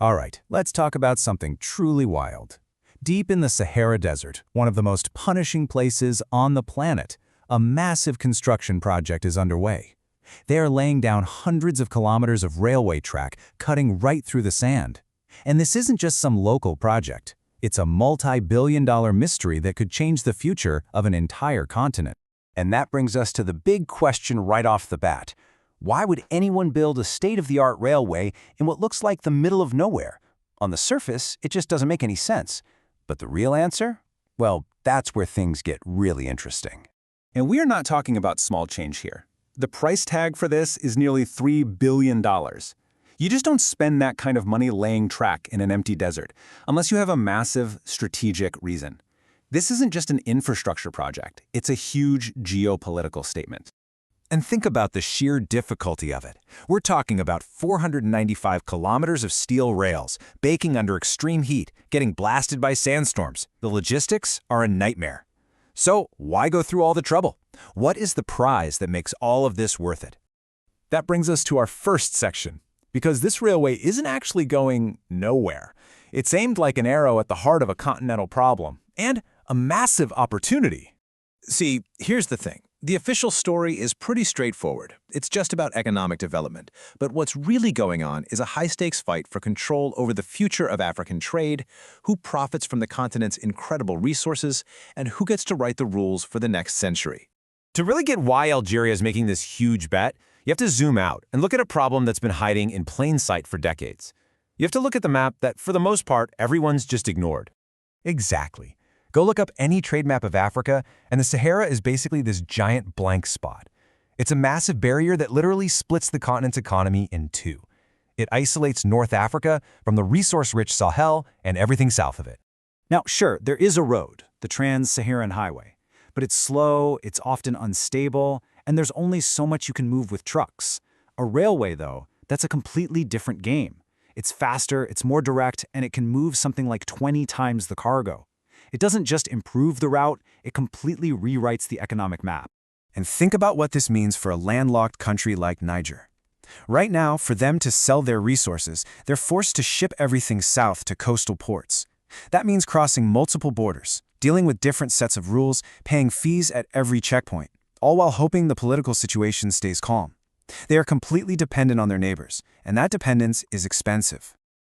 All right, let's talk about something truly wild. Deep in the Sahara Desert, one of the most punishing places on the planet, a massive construction project is underway. They are laying down hundreds of kilometers of railway track, cutting right through the sand. And this isn't just some local project. It's a multi-billion-dollar mystery that could change the future of an entire continent. And that brings us to the big question right off the bat. Why would anyone build a state-of-the-art railway in what looks like the middle of nowhere? On the surface, it just doesn't make any sense. But the real answer? Well, that's where things get really interesting. And we are not talking about small change here. The price tag for this is nearly $3 billion. You just don't spend that kind of money laying track in an empty desert, unless you have a massive strategic reason. This isn't just an infrastructure project, it's a huge geopolitical statement. And think about the sheer difficulty of it. We're talking about 495 kilometers of steel rails, baking under extreme heat, getting blasted by sandstorms. The logistics are a nightmare. So why go through all the trouble? What is the prize that makes all of this worth it? That brings us to our first section, because this railway isn't actually going nowhere. It's aimed like an arrow at the heart of a continental problem, and a massive opportunity. See, here's the thing. The official story is pretty straightforward. It's just about economic development. But what's really going on is a high-stakes fight for control over the future of African trade, who profits from the continent's incredible resources, and who gets to write the rules for the next century. To really get why Algeria is making this huge bet, you have to zoom out and look at a problem that's been hiding in plain sight for decades. You have to look at the map that, for the most part, everyone's just ignored. Exactly. Go look up any trade map of Africa, and the Sahara is basically this giant blank spot. It's a massive barrier that literally splits the continent's economy in two. It isolates North Africa from the resource-rich Sahel and everything south of it. Now, sure, there is a road, the Trans-Saharan Highway, but it's slow, it's often unstable, and there's only so much you can move with trucks. A railway, though, that's a completely different game. It's faster, it's more direct, and it can move something like 20 times the cargo. It doesn't just improve the route, it completely rewrites the economic map. And think about what this means for a landlocked country like Niger. Right now, for them to sell their resources, they're forced to ship everything south to coastal ports. That means crossing multiple borders, dealing with different sets of rules, paying fees at every checkpoint, all while hoping the political situation stays calm. They are completely dependent on their neighbors, and that dependence is expensive.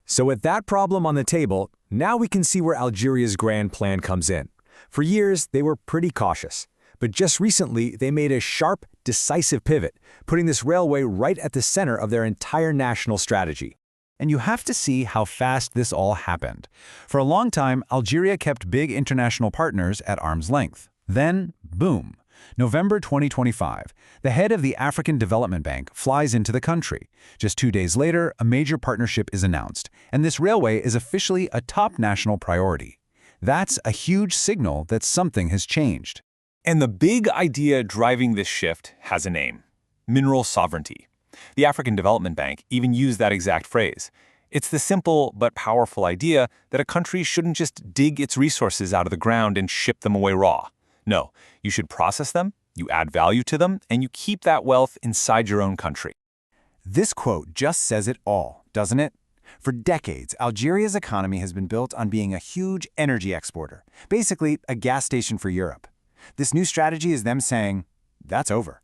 So with that problem on the table, now we can see where Algeria's grand plan comes in. For years, they were pretty cautious. But just recently, they made a sharp, decisive pivot, putting this railway right at the center of their entire national strategy. And you have to see how fast this all happened. For a long time, Algeria kept big international partners at arm's length. Then, boom. November 2025, the head of the African Development Bank flies into the country. Just 2 days later, a major partnership is announced, and this railway is officially a top national priority. That's a huge signal that something has changed. And the big idea driving this shift has a name: mineral sovereignty. The African Development Bank even used that exact phrase. It's the simple but powerful idea that a country shouldn't just dig its resources out of the ground and ship them away raw. No, you should process them, you add value to them, and you keep that wealth inside your own country. This quote just says it all, doesn't it? For decades, Algeria's economy has been built on being a huge energy exporter, basically a gas station for Europe. This new strategy is them saying, that's over.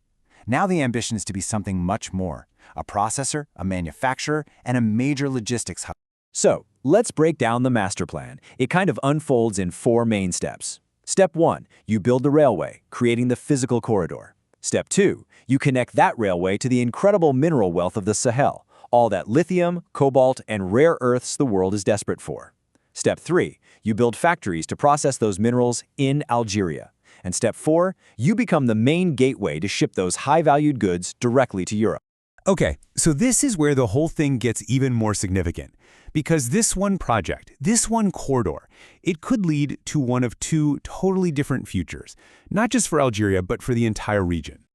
Now the ambition is to be something much more: a processor, a manufacturer, and a major logistics hub. So, let's break down the master plan. It kind of unfolds in 4 main steps. Step 1, you build the railway, creating the physical corridor. Step 2, you connect that railway to the incredible mineral wealth of the Sahel, all that lithium, cobalt, and rare earths the world is desperate for. Step 3, you build factories to process those minerals in Algeria. And step 4, you become the main gateway to ship those high-valued goods directly to Europe. Okay, so this is where the whole thing gets even more significant. Because this one project, this one corridor, it could lead to one of 2 totally different futures, not just for Algeria, but for the entire region.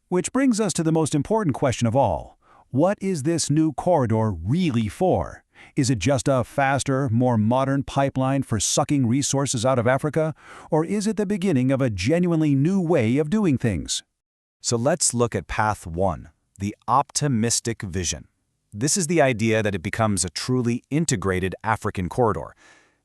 Which brings us to the most important question of all. What is this new corridor really for? Is it just a faster, more modern pipeline for sucking resources out of Africa? Or is it the beginning of a genuinely new way of doing things? So let's look at Path 1, the optimistic vision. This is the idea that it becomes a truly integrated African corridor.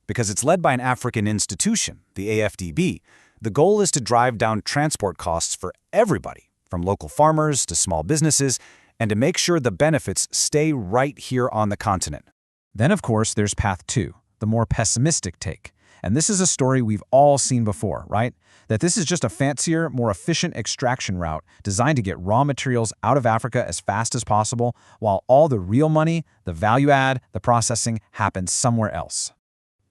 Because it's led by an African institution, the AFDB, the goal is to drive down transport costs for everybody, from local farmers to small businesses, and to make sure the benefits stay right here on the continent. Then, of course, there's Path 2, the more pessimistic take. And this is a story we've all seen before, right? That this is just a fancier, more efficient extraction route designed to get raw materials out of Africa as fast as possible, while all the real money, the value add, the processing happens somewhere else.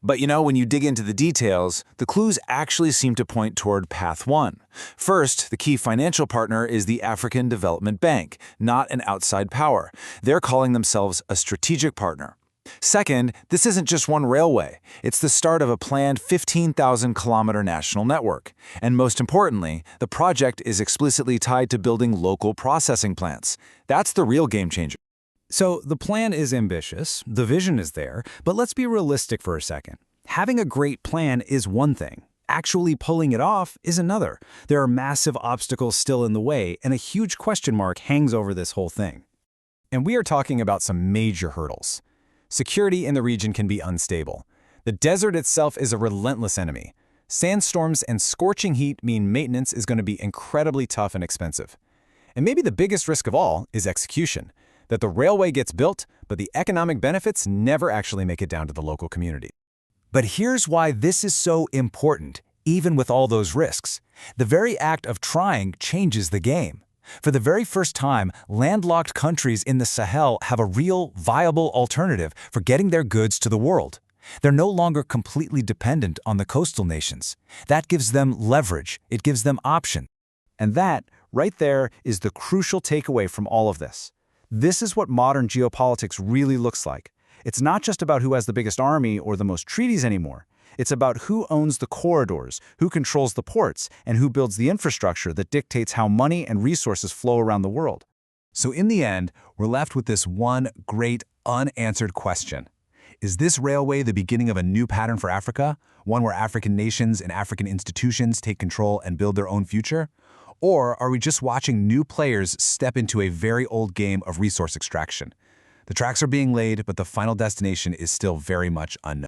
But when you dig into the details, the clues actually seem to point toward Path 1. First, the key financial partner is the African Development Bank, not an outside power. They're calling themselves a strategic partner. Second, this isn't just one railway. It's the start of a planned 15,000-kilometer national network. And most importantly, the project is explicitly tied to building local processing plants. That's the real game changer. So the plan is ambitious, the vision is there, but let's be realistic for a second. Having a great plan is one thing. Actually pulling it off is another. There are massive obstacles still in the way, and a huge question mark hangs over this whole thing. And we are talking about some major hurdles. Security in the region can be unstable. The desert itself is a relentless enemy. Sandstorms and scorching heat mean maintenance is going to be incredibly tough and expensive. And maybe the biggest risk of all is execution. That the railway gets built, but the economic benefits never actually make it down to the local community. But here's why this is so important, even with all those risks. The very act of trying changes the game. For the very first time, landlocked countries in the Sahel have a real, viable alternative for getting their goods to the world. They're no longer completely dependent on the coastal nations. That gives them leverage. It gives them options. And that, right there, is the crucial takeaway from all of this. This is what modern geopolitics really looks like. It's not just about who has the biggest army or the most treaties anymore. It's about who owns the corridors, who controls the ports, and who builds the infrastructure that dictates how money and resources flow around the world. So in the end, we're left with this one great unanswered question. Is this railway the beginning of a new pattern for Africa? One where African nations and African institutions take control and build their own future? Or are we just watching new players step into a very old game of resource extraction? The tracks are being laid, but the final destination is still very much unknown.